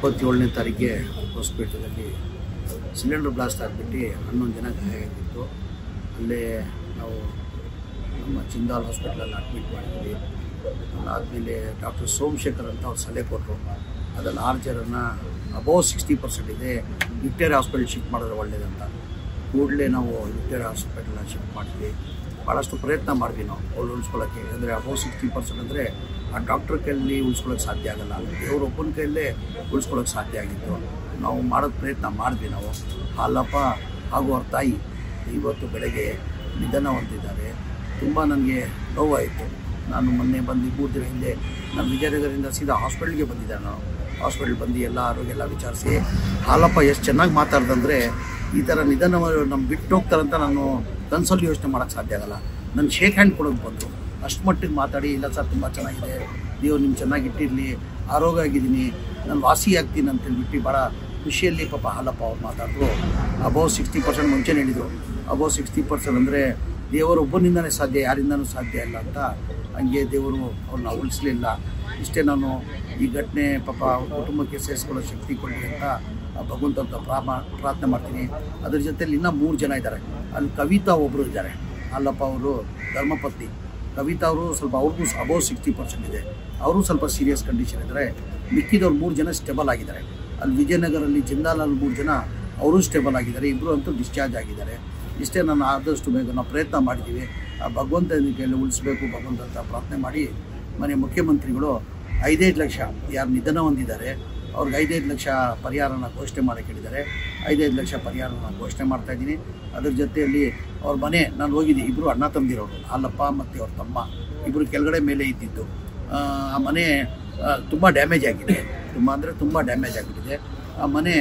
27ನೇ ತಾರೀಕಿಗೆ ಹೊಸಪೇಟೆಯಲ್ಲಿ cylinder blast ಆಗಿಬಿಟ್ಟು 11 ಜನ ಗಾಯ ಆಗಿತ್ತು. ಅಲ್ಲೇ ನಾವು ನಮ್ಮ ಜಿಂದಾಲ್ ಹಾಸ್ಪಿಟ್ಲಲ್ಲಿ ಅಡ್ಮಿಟ್ ಮಾಡಿದ್ವಿ. ಅದಾದಮೇಲೆ ಡಾಕ್ಟರ್ ಸೋಮಶೇಖರ್ ಅಂತ ಅವ್ರು ಸಲಹೆ ಕೊಟ್ಟರು, ಅದರಲ್ಲಿ 6 ಜನನ ಅಬೌವ್ 60% ಇದೆ, ವಿಕ್ಟೋರಿಯಾ ಹಾಸ್ಪಿಟಲ್ ಶಿಫ್ಟ್ ಮಾಡಿದ್ರೆ ಒಳ್ಳೇದಂತ. ಕೂಡಲೇ ನಾವು ವಿಕ್ಟೋರಿಯಾ ಹಾಸ್ಪಿಟಲ್ನ ಶಿಫ್ಟ್ ಮಾಡಿದ್ವಿ. ಭಾಳಷ್ಟು ಪ್ರಯತ್ನ ಮಾಡಿದ್ವಿ ನಾವು ಅವ್ರು ಉಳಿಸ್ಕೊಳ್ಳೋಕ್ಕೆ. ಅಂದರೆ ಅಬೌವ್ 60% ಅಂದರೆ ಆ ಡಾಕ್ಟ್ರ್ ಕೈಯಲ್ಲಿ ಉಳಿಸ್ಕೊಳ್ಳೋಕೆ ಸಾಧ್ಯ ಆಗೋಲ್ಲ, ದೇವರೊಬ್ಬನ ಕೈಯಲ್ಲೇ ಉಳಿಸ್ಕೊಳ್ಳೋಕೆ ಸಾಧ್ಯ ಆಗಿತ್ತು. ನಾವು ಮಾಡೋದು ಪ್ರಯತ್ನ ಮಾಡಿದ್ವಿ. ನಾವು ಹಾಲಪ್ಪ ಹಾಗೂ ಅವ್ರ ತಾಯಿ ಇವತ್ತು ಬೆಳಗ್ಗೆ ನಿಧನ ಹೊಂದಿದ್ದಾರೆ. ತುಂಬ ನನಗೆ ನೋವಾಯಿತು. ನಾನು ಮೊನ್ನೆ ಬಂದು 3 ದಿನ ಹಿಂದೆ ನಾನು ವಿಜಯನಗರದಿಂದ ಸೀದಾ ಹಾಸ್ಪಿಟ್ಲಿಗೆ ಬಂದಿದ್ದೆ. ನಾನು ಹಾಸ್ಪಿಟ್ಲ್ ಬಂದು ಎಲ್ಲ ಆರೋಗ್ಯ ವಿಚಾರಿಸಿ ಹಾಲಪ್ಪ ಎಷ್ಟು ಚೆನ್ನಾಗಿ ಮಾತಾಡ್ದಂದರೆ ಈ ಥರ ನಿಧನ ನಮ್ಮ ಬಿಟ್ಟು ಹೋಗ್ತಾರಂತ ನಾನು ಕನ್ಸಲ್ಲಿ ಯೋಚನೆ ಮಾಡೋಕ್ಕೆ ಸಾಧ್ಯ ಆಗೋಲ್ಲ. ನನ್ನ ಶೇಕ್ ಹ್ಯಾಂಡ್ ಕೊಡೋದು ಬಂದರು, ಅಷ್ಟು ಮಟ್ಟಿಗೆ ಮಾತಾಡಿ, ಇಲ್ಲ ಸರ್ ತುಂಬ ಚೆನ್ನಾಗಿದೆ, ದೇವ್ರು ನಿಮ್ಮ ಚೆನ್ನಾಗಿಟ್ಟಿರಲಿ, ಆರೋಗ್ಯ ಆಗಿದ್ದೀನಿ, ನಾನು ವಾಸಿ ಆಗ್ತೀನಿ ಅಂತೇಳ್ಬಿಟ್ಟು ಭಾಳ ಖುಷಿಯಲ್ಲಿ ಪಾಪ ಹಾಲಪ್ಪ ಅವ್ರು ಮಾತಾಡಿದ್ರು. ಅಬೌವ್ 60% ಮುಂಚೆ ಹೇಳಿದರು. ಅಬೌವ್ 60% ಅಂದರೆ ದೇವರೊಬ್ಬನಿಂದನೇ ಸಾಧ್ಯ, ಯಾರಿಂದನೂ ಸಾಧ್ಯ ಇಲ್ಲ ಅಂತ. ಹಂಗೆ ದೇವರು ಅವ್ರನ್ನ ಉಳಿಸಲಿಲ್ಲ. ಇಷ್ಟೇ ನಾನು ಈ ಘಟನೆ ಪಾಪ ಕುಟುಂಬಕ್ಕೆ ಸೇರಿಸ್ಕೊಳ್ಳೋ ಶಕ್ತಿ ಕೊಡಲಿ ಅಂತ ಭಗವಂತ ಪ್ರಾರ್ಥನೆ ಮಾಡ್ತೀನಿ. ಅದ್ರ ಜೊತೆಲಿ ಇನ್ನೂ 3 ಜನ ಇದ್ದಾರೆ. ಅಲ್ಲಿ ಕವಿತಾ ಒಬ್ಬರು ಇದ್ದಾರೆ, ಹಾಲಪ್ಪ ಅವರು ಧರ್ಮಪತ್ನಿ. ಕವಿತಾ ಅವರು ಸ್ವಲ್ಪ ಅವ್ರಿಗೂ ಅಬೌವ್ 60% ಇದೆ, ಅವರು ಸ್ವಲ್ಪ ಸೀರಿಯಸ್ ಕಂಡೀಷನ್ ಇದ್ದಾರೆ. ಮಿಕ್ಕಿದವ್ರು 3 ಜನ ಸ್ಟೇಬಲ್ ಆಗಿದ್ದಾರೆ. ಅಲ್ಲಿ ವಿಜಯನಗರಲ್ಲಿ ಜಿಂದಾಲಲ್ಲಿ 3 ಜನ ಅವರು ಸ್ಟೇಬಲ್ ಆಗಿದ್ದಾರೆ, 2 ಅಂತೂ ಡಿಸ್ಚಾರ್ಜ್ ಆಗಿದ್ದಾರೆ. ಇಷ್ಟೇ ನಾನು ಆದಷ್ಟು ಬೇಗ ನಾವು ಪ್ರಯತ್ನ ಮಾಡಿದ್ದೀವಿ. ಆ ಭಗವಂತನ ಕೈಯಲ್ಲಿ ಉಳಿಸ್ಬೇಕು ಭಗವಂತ ಅಂತ ಪ್ರಾರ್ಥನೆ ಮಾಡಿ, ಮನೆ ಮುಖ್ಯಮಂತ್ರಿಗಳು 5-5 ಲಕ್ಷ ಯಾರು ನಿಧನ ಹೊಂದಿದ್ದಾರೆ ಅವ್ರಿಗೆ 5-5 ಲಕ್ಷ ಪರಿಹಾರನ ಘೋಷಣೆ ಮಾಡೋಕ್ಕೆ ಹೇಳಿದ್ದಾರೆ. 5-5 ಲಕ್ಷ ಪರಿಹಾರನ ಘೋಷಣೆ ಮಾಡ್ತಾಯಿದ್ದೀನಿ. ಅದ್ರ ಜೊತೆಯಲ್ಲಿ ಅವ್ರ ಮನೆ ನಾನು ಹೋಗಿದ್ದೆ, 2 ಅಣ್ಣ ತಂದಿರೋರು, ಹಾಲಪ್ಪ ಮತ್ತು ಅವ್ರ ತಮ್ಮ ಇಬ್ಬರು ಕೆಳಗಡೆ ಮೇಲೆ ಇದ್ದಿದ್ದು. ಆ ಮನೆ ತುಂಬ ಡ್ಯಾಮೇಜ್ ಆಗಿದೆ, ತುಂಬ ಅಂದರೆ ತುಂಬ ಡ್ಯಾಮೇಜ್ ಆಗಿಬಿಟ್ಟಿದೆ. ಆ ಮನೆ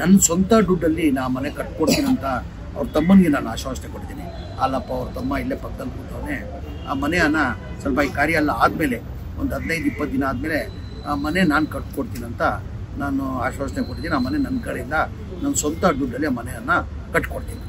ನನ್ನ ಸ್ವಂತ ದುಡ್ಡಲ್ಲಿ ನಾ ಮನೆ ಕಟ್ಕೊಡ್ತೀನಿ ಅಂತ ಅವ್ರ ತಮ್ಮನಿಗೆ ನಾನು ಆಶ್ವಾಸನೆ ಕೊಡ್ತೀನಿ. ಹಾಲಪ್ಪ ಅವ್ರ ತಮ್ಮ ಇಲ್ಲೇ ಪಕ್ಕದಲ್ಲಿ ಕೂತವನೇ. ಆ ಮನೆಯನ್ನು ಸ್ವಲ್ಪ ಈ ಕಾರ್ಯ ಎಲ್ಲ ಆದಮೇಲೆ ಒಂದು 15-20 ದಿನ ಆದಮೇಲೆ ಆ ಮನೆ ನಾನು ಕಟ್ಕೊಡ್ತೀನಿ ಅಂತ ನಾನು ಆಶ್ವಾಸನೆ ಕೊಟ್ಟಿದ್ದೀನಿ. ಆ ಮನೆ ನನ್ನ ಕಡೆಯಿಂದ ನನ್ನ ಸ್ವಂತ ದುಡ್ಡಲ್ಲಿ ಆ ಮನೆಯನ್ನು ಕಟ್ಕೊಡ್ತೀನಿ.